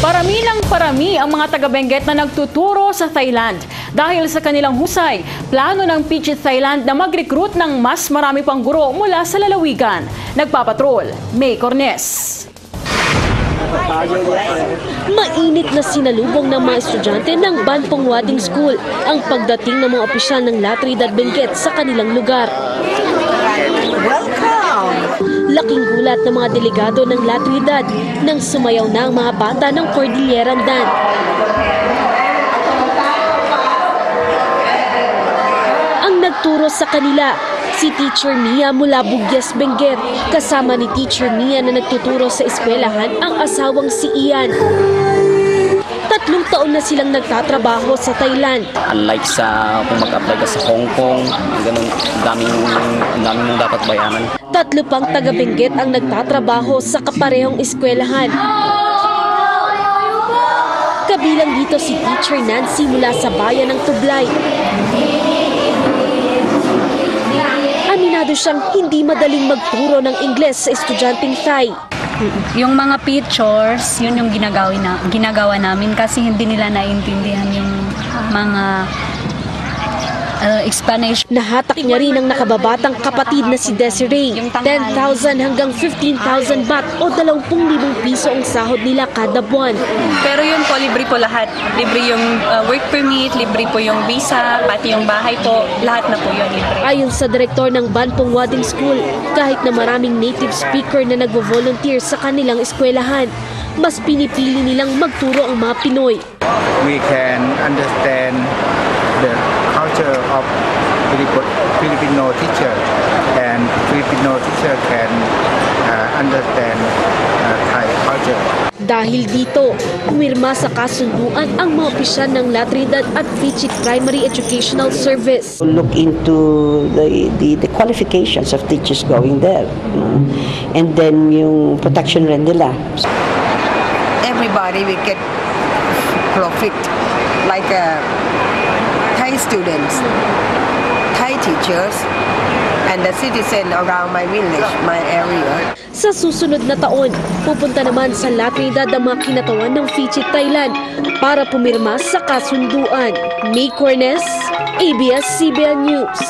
Parami ang mga taga-Benguet na nagtuturo sa Thailand. Dahil sa kanilang husay, plano ng Pichit Thailand na mag-recruit ng mas marami pang guro mula sa lalawigan. Nagpapatrol, May Cornes. Mainit na sinalubong ng mga estudyante ng Banpong Wading School ang pagdating ng mga opisyal ng La Trinidad Benguet sa kanilang lugar. Laking gulat ng mga delegado ng La Trinidad nang sumayaw na ang mga bata ng Cordilleran Dan. Ang nagturo sa kanila, si Teacher Mia mula Bugyas, Benguet. Kasama ni Teacher Mia na nagtuturo sa eskwelahan ang asawang si Ian. 3 taon na silang nagtatrabaho sa Thailand. Unlike sa kung mag-apply ka sa Hong Kong, ganun, daming mong dapat bayaran. 3 pang taga-Benguet ang nagtatrabaho sa kaparehong eskwelahan. Kabilang dito si Teacher Nancy mula sa bayan ng Tublay. Aminado siyang hindi madaling magturo ng Ingles sa estudyanteng Thai. Yung mga pictures, yun yung ginagawa namin kasi hindi nila naiintindihan yung mga explanation. Nahatak niya rin ang nakababatang kapatid na si Desiree. 10,000 hanggang 15,000 baht o 20,000 piso ang sahod nila kada buwan. Pero yun po, libre po lahat. Libre yung work permit, libre po yung visa, pati yung bahay po, lahat na po yun libre. Ayon sa direktor ng Banpong Wading School, kahit na maraming native speaker na nagvo-volunteer sa kanilang eskwelahan, mas pinipili nilang magturo ang mga Pinoy. We can understand the culture of Filipino teacher, and Filipino teacher can understand Thai culture. Dahil dito, pumirma sa kasunduan ang mga opisyal ng La Trinidad at Pichit Primary Educational Service. Look into the qualifications of teachers going there, and then yung protection rin nila. Everybody will get profit, like Thai students, Thai teachers, and the citizen around my village, my area. Sa susunod na taon, pupunta naman sa La Trinidad ang mga kinatawan ng Pichit Thailand para pumirma sa kasunduan. May Cornes, ABS-CBN News.